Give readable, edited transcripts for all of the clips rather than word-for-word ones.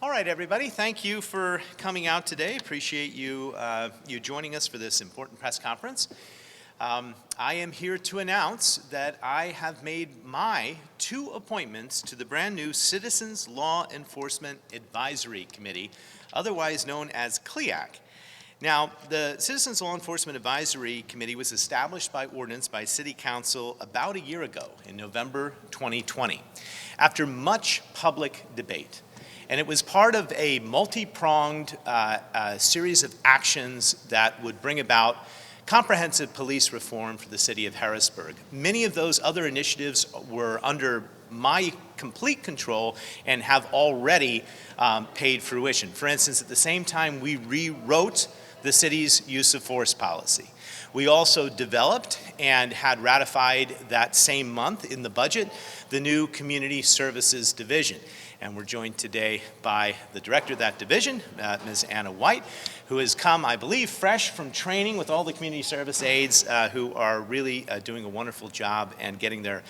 All right, everybody. Thank you for coming out today. Appreciate you joining us for this important press conference. I am here to announce that I have made my 2 appointments to the brand new Citizens Law Enforcement Advisory Committee, otherwise known as CLEAC. Now, the Citizens Law Enforcement Advisory Committee was established by ordinance by City Council about a year ago in November 2020, after much public debate. And it was part of a multi-pronged series of actions that would bring about comprehensive police reform for the city of Harrisburg. Many of those other initiatives were under my complete control and have already paid fruition. For instance, at the same time, we rewrote the city's use of force policy. We also developed and had ratified that same month in the budget the new Community Services Division. And we're joined today by the director of that division, Ms. Anna White, who has come, I believe, fresh from training with all the community service aides who are really doing a wonderful job and getting the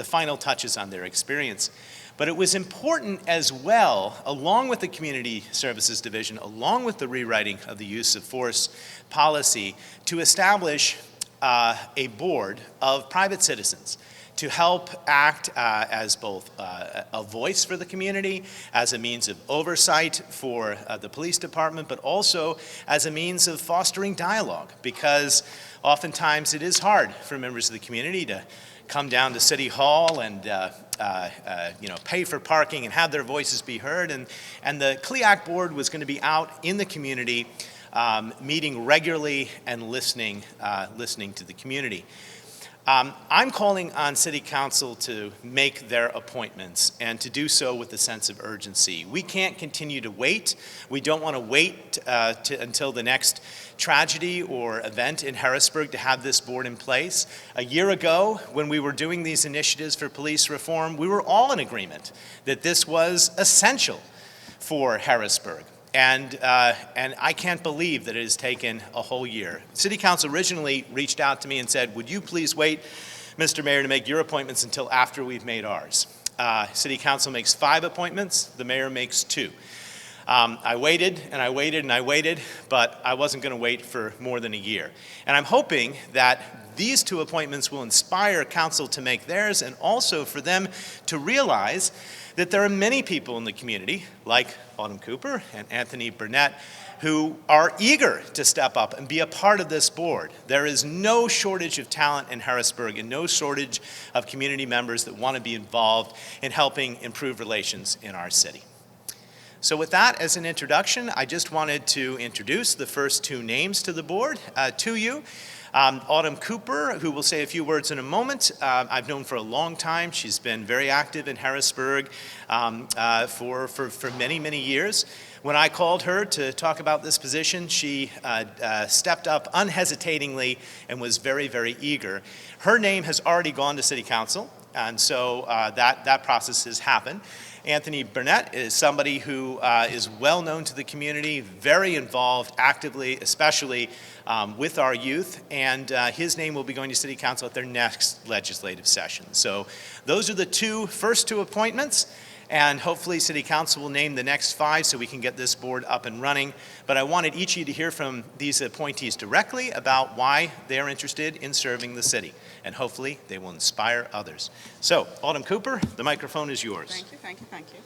final touches on their experience. But it was important as well, along with the Community Services Division, along with the rewriting of the use of force policy, to establish a board of private citizens to help act as both a voice for the community, as a means of oversight for the police department, but also as a means of fostering dialogue, because oftentimes it is hard for members of the community to come down to City Hall and pay for parking and have their voices be heard. And the CLEAC board was going to be out in the community, meeting regularly and listening to the community. I'm calling on City Council to make their appointments and to do so with a sense of urgency. We can't continue to wait. We don't want to wait until the next tragedy or event in Harrisburg to have this board in place. A year ago, when we were doing these initiatives for police reform, we were all in agreement that this was essential for Harrisburg. And I can't believe that it has taken a whole year. City Council originally reached out to me and said, would you please wait, Mr. Mayor, to make your appointments until after we've made ours. City Council makes 5 appointments, the mayor makes 2. I waited and I waited and I waited, but I wasn't going to wait for more than a year. And I'm hoping that these 2 appointments will inspire council to make theirs, and also for them to realize that there are many people in the community, like Autumn Cooper and Anthony Burnett, who are eager to step up and be a part of this board. There is no shortage of talent in Harrisburg and no shortage of community members that want to be involved in helping improve relations in our city. So with that as an introduction, I just wanted to introduce the first 2 names to the board to you. Autumn Cooper, who will say a few words in a moment, I've known for a long time. She's been very active in Harrisburg for many, many years. When I called her to talk about this position, she stepped up unhesitatingly and was very, very eager. Her name has already gone to City Council, and so that process has happened. Anthony Burnett is somebody who is well known to the community, very involved actively, especially with our youth, and his name will be going to City Council at their next legislative session. So those are the first two appointments, and hopefully City Council will name the next 5 so we can get this board up and running. But I wanted each of you to hear from these appointees directly about why they're interested in serving the city, and hopefully they will inspire others. So, Autumn Cooper, the microphone is yours. Thank you, thank you, thank you.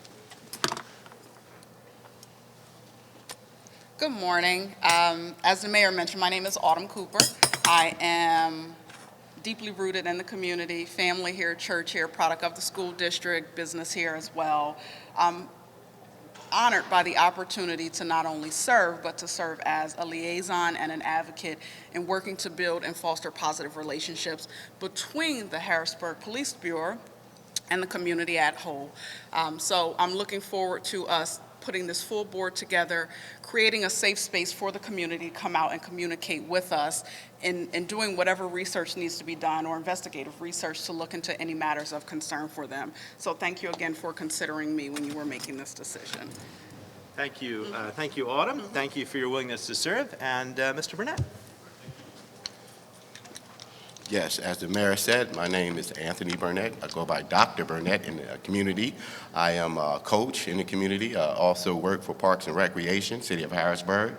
Good morning. As the mayor mentioned, my name is Autumn Cooper. I am deeply rooted in the community, family here, church here, product of the school district, business here as well. I'm honored by the opportunity to not only serve, but to serve as a liaison and an advocate in working to build and foster positive relationships between the Harrisburg Police Bureau and the community at whole. So I'm looking forward to us putting this full board together, creating a safe space for the community to come out and communicate with us, and doing whatever research needs to be done or investigative research to look into any matters of concern for them. So thank you again for considering me when you were making this decision. Thank you. Thank you, Autumn. Thank you for your willingness to serve. And Mr. Burnett. Yes, as the mayor said, my name is Anthony Burnett. I go by Dr. Burnett in the community. I am a coach in the community. I also work for Parks and Recreation, City of Harrisburg.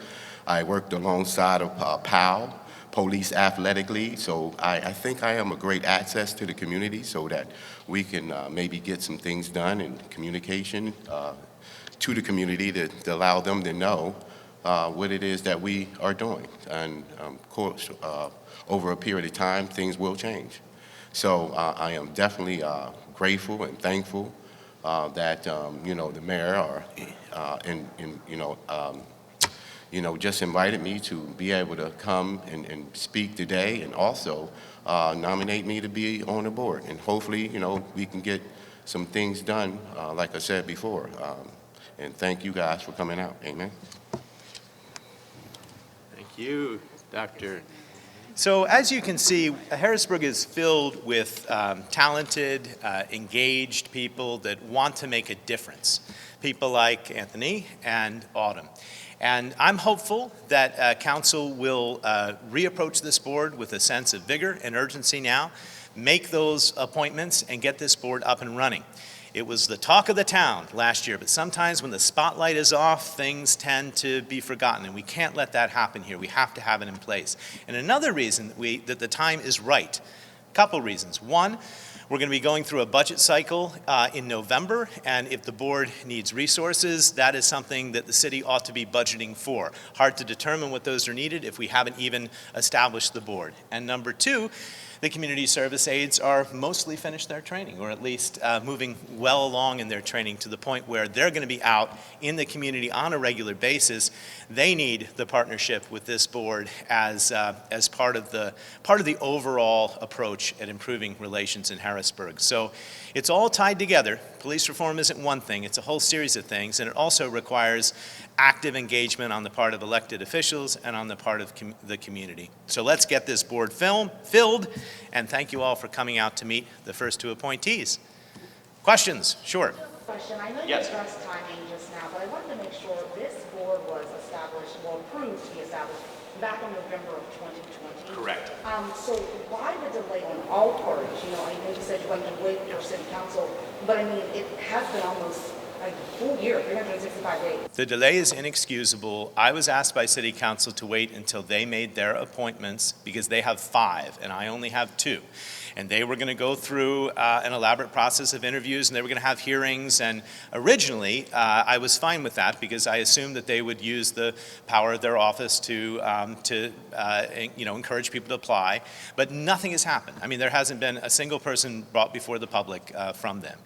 I worked alongside of POW, Police Athletic League, so I think I am a great access to the community so that we can maybe get some things done in communication to the community to allow them to know what it is that we are doing. And of course, over a period of time, things will change. So I am definitely grateful and thankful that the mayor just invited me to be able to come and speak today, and also nominate me to be on the board. And hopefully, we can get some things done, like I said before. And thank you guys for coming out. Amen. Thank you, Dr. So as you can see, Harrisburg is filled with talented, engaged people that want to make a difference. People like Anthony and Autumn. And I'm hopeful that council will reapproach this board with a sense of vigor and urgency now, make those appointments, and get this board up and running. It was the talk of the town last year, but sometimes when the spotlight is off, things tend to be forgotten, and we can't let that happen here. We have to have it in place. And another reason that the time is right, a couple reasons. One, we're going to be going through a budget cycle in November, and if the board needs resources, that is something that the city ought to be budgeting for. Hard to determine what those are needed if we haven't even established the board. And number two, the community service aides are mostly finished their training, or at least moving well along in their training to the point where they're going to be out in the community on a regular basis. They need the partnership with this board as part of the overall approach at improving relations in Harrisburg. So it's all tied together. Police reform isn't one thing, it's a whole series of things, and it also requires active engagement on the part of elected officials and on the part of the community. So let's get this board filled, and thank you all for coming out to meet the first two appointees. Questions? Sure. Question. I know you Yes. addressed timing just now, but I wanted to make sure this board was established, or approved to be established, back in November of 2020. Correct. So why the delay on all parties? I know you said you're going to wait for city council, but I mean, it has been almost a full year, 365 days. The delay is inexcusable. I was asked by City Council to wait until they made their appointments because they have 5 and I only have 2. And they were going to go through an elaborate process of interviews, and they were going to have hearings. And originally, I was fine with that because I assumed that they would use the power of their office to encourage people to apply. But nothing has happened. I mean, there hasn't been a single person brought before the public from them.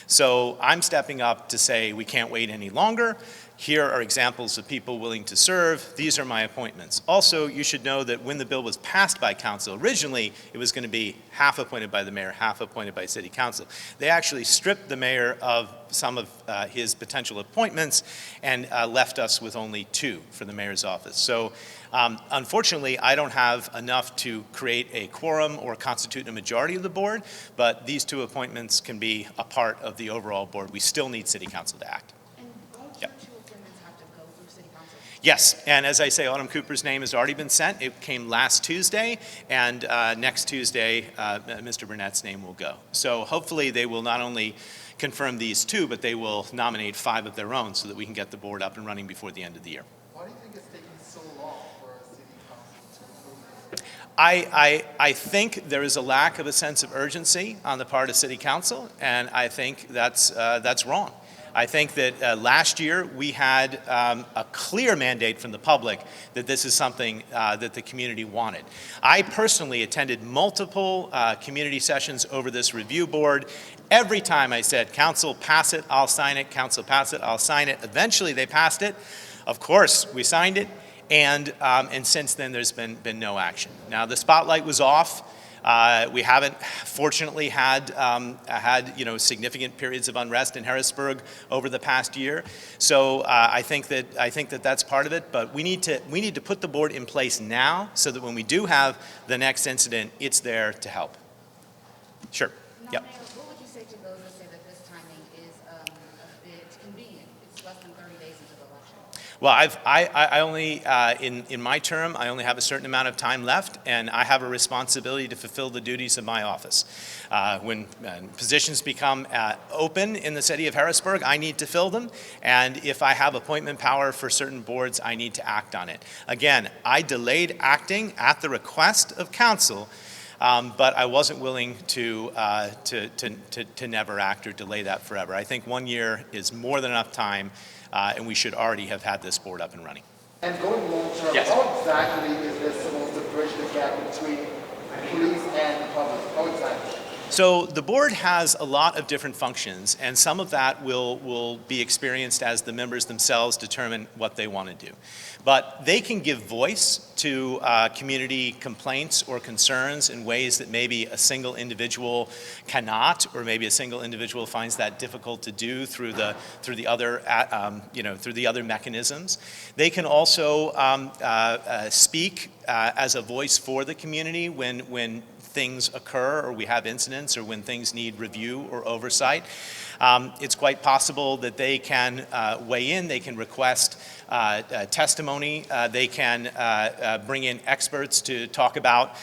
So I'm stepping up to say we can't wait any longer. Here are examples of people willing to serve. These are my appointments. Also, you should know that when the bill was passed by council, originally it was going to be half appointed by the mayor, half appointed by city council. They actually stripped the mayor of some of his potential appointments and left us with only 2 for the mayor's office. So unfortunately, I don't have enough to create a quorum or constitute a majority of the board, but these 2 appointments can be a part of the overall board. We still need city council to act. And won't Yep. your 2 appointments have to go through city council? Yes, and as I say, Autumn Cooper's name has already been sent. It came last Tuesday, and next Tuesday, Mr. Burnett's name will go. So hopefully they will not only confirm these 2, but they will nominate 5 of their own so that we can get the board up and running before the end of the year. Why do you think it's taking so long for a city council to approve it? I think there is a lack of a sense of urgency on the part of City Council, and I think that's wrong. I think that last year we had a clear mandate from the public that this is something that the community wanted. I personally attended multiple community sessions over this review board. Every time I said, Council, pass it, I'll sign it. Council, pass it, I'll sign it. Eventually they passed it. Of course, we signed it. And since then, there's been no action. Now, the spotlight was off. We haven't, fortunately, had significant periods of unrest in Harrisburg over the past year. So I think that that's part of it. But we need to put the board in place now, so that when we do have the next incident, it's there to help. Sure. Now, Yep. Mayor, what would you say to those that say that this timing is a bit convenient? It's less than 30 days into the election? Well, I only, in my term, I only have a certain amount of time left, and I have a responsibility to fulfill the duties of my office. When positions become open in the city of Harrisburg, I need to fill them, and if I have appointment power for certain boards, I need to act on it. Again, I delayed acting at the request of council, but I wasn't willing to never act or delay that forever. I think 1 year is more than enough time, and we should already have had this board up and running. And going long term, Yes. how exactly is this supposed to bridge the gap between police and the public? How exactly? So the board has a lot of different functions, and some of that will be experienced as the members themselves determine what they want to do. But they can give voice to community complaints or concerns in ways that maybe a single individual cannot, or maybe a single individual finds that difficult to do through the other mechanisms. They can also speak as a voice for the community when things occur or we have incidents or when things need review or oversight. It's quite possible that they can weigh in, they can request testimony, they can bring in experts to talk about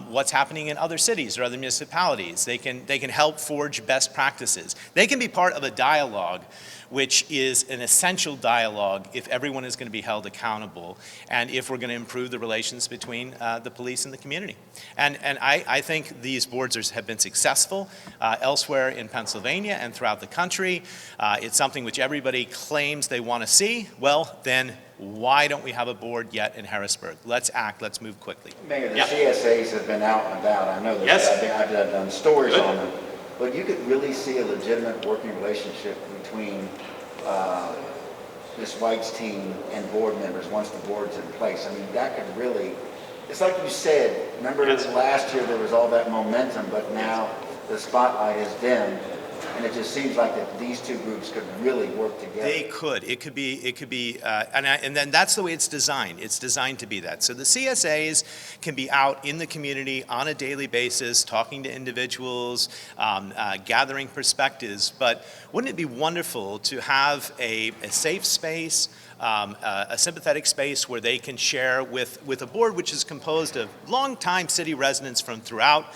what's happening in other cities or other municipalities. They can help forge best practices. They can be part of a dialogue, which is an essential dialogue if everyone is going to be held accountable and if we're going to improve the relations between the police and the community. And I think these boards have been successful elsewhere in Pennsylvania and throughout the country. It's something which everybody claims they want to see. Well, then why don't we have a board yet in Harrisburg? Let's act, let's move quickly. Mayor, the Yeah. CSAs have been out and about. I know that Yes. I've done stories Good. on them. But you could really see a legitimate working relationship between Ms. White's team and board members once the board's in place. I mean, that could really, it's like you said, remember Yes. last year there was all that momentum, but now the spotlight is dim. And it just seems like that these two groups could really work together. They could. It could be, and then that's the way it's designed. It's designed to be that. So the CSAs can be out in the community on a daily basis, talking to individuals, gathering perspectives. But wouldn't it be wonderful to have a safe space, a sympathetic space where they can share with a board which is composed of longtime city residents from throughout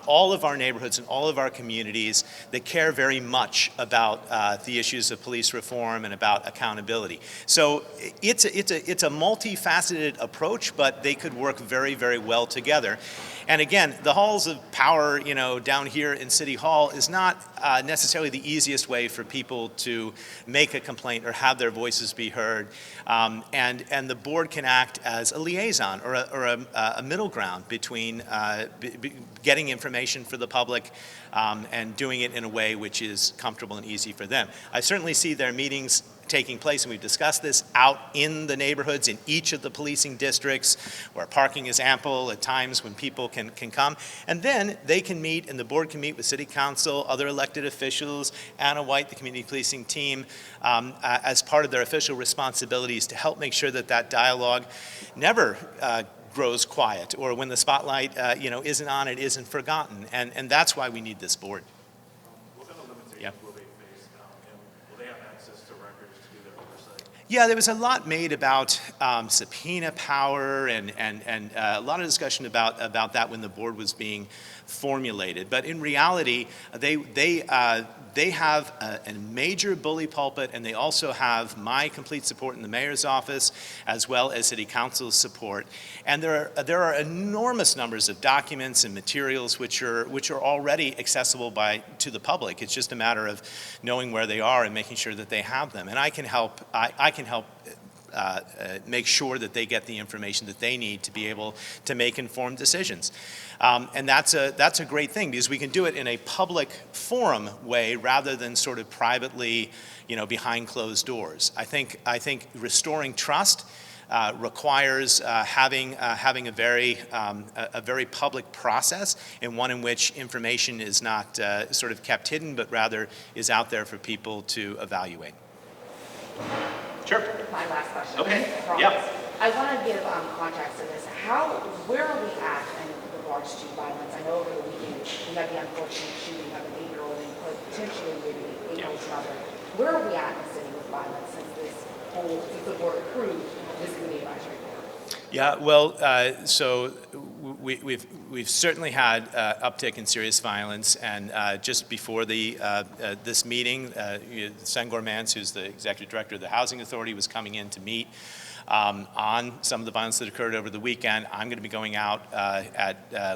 all of our neighborhoods and all of our communities that care very much about the issues of police reform and about accountability. So it's a multifaceted approach, but they could work very, very well together. And again, the halls of power, down here in City Hall is not necessarily the easiest way for people to make a complaint or have their voices be heard. And the board can act as a liaison or a middle ground between getting information for the public and doing it in a way which is comfortable and easy for them. I certainly see their meetings taking place, and we've discussed this, out in the neighborhoods in each of the policing districts where parking is ample at times when people can come. And then they can meet, and the board can meet with city council, other elected officials, Anna White, the community policing team, as part of their official responsibilities to help make sure that that dialogue never grows quiet, or when the spotlight isn't on, it isn't forgotten. And that's why we need this board. What kind of limitations Yeah. will they face, and will they have access to records to do their oversight? Yeah, there was a lot made about subpoena power and a lot of discussion about that when the board was being formulated. But in reality, they have a major bully pulpit, and they also have my complete support in the mayor's office, as well as city council's support. And there are enormous numbers of documents and materials which are already accessible to the public. It's just a matter of knowing where they are and making sure that they have them. And I can help. I can help make sure that they get the information that they need to be able to make informed decisions. And that's a great thing, because we can do it in a public forum way rather than sort of privately, behind closed doors. I think restoring trust requires having a very public process, and one in which information is not sort of kept hidden, but rather is out there for people to evaluate. Sure. My last question. Okay. I promise. Yeah. I want to give context to this. Where are we at in regards to violence? I know over the weekend we had the unfortunate shooting of an 8-year-old and potentially maybe 8-year-old's mother. Where are we at in the city with violence? whole, since the board approved this committee advisory board? Yeah, well, so we've certainly had uptick in serious violence, and just before this meeting, Sengor Mans, who's the executive director of the Housing Authority, was coming in to meet on some of the violence that occurred over the weekend. I'm going to be going out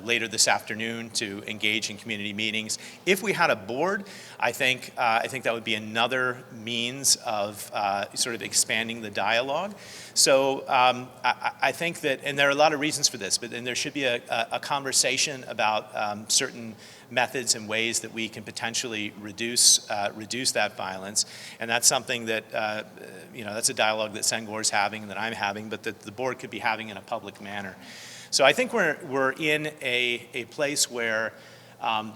later this afternoon to engage in community meetings. If we had a board, I think that would be another means of sort of expanding the dialogue. So I think that, and there are a lot of reasons for this, but then there should be a conversation about certain methods and ways that we can potentially reduce that violence, and that's something that that's a dialogue that Sengor is having and that I'm having, but that the board could be having in a public manner. So I think we're in a place where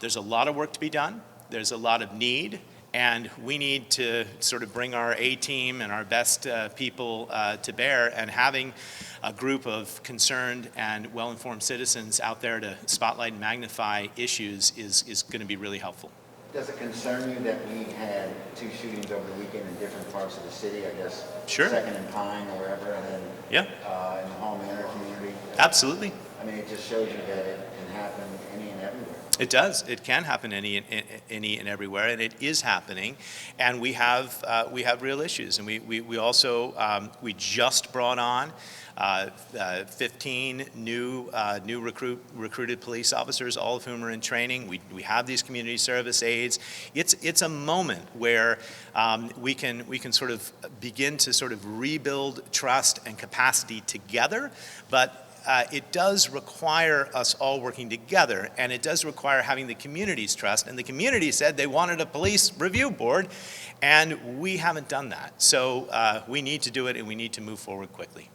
there's a lot of work to be done. There's a lot of need, and we need to sort of bring our A team and our best people to bear, and having a group of concerned and well-informed citizens out there to spotlight and magnify issues is going to be really helpful. Does it concern you that we had 2 shootings over the weekend in different parts of the city? I guess Sure. Second and Pine or wherever, and then Yeah, in the Hall Manor community. absolutely. I mean, it just shows you that it can happen any and everywhere. It does. It can happen any and everywhere, and it is happening. And we have real issues, and we also we just brought on 15 new recruited police officers, all of whom are in training. We have these community service aides. It's a moment where we can sort of begin to sort of rebuild trust and capacity together, but it does require us all working together, and it does require having the community's trust. And the community said they wanted a police review board, and we haven't done that. So we need to do it, and we need to move forward quickly.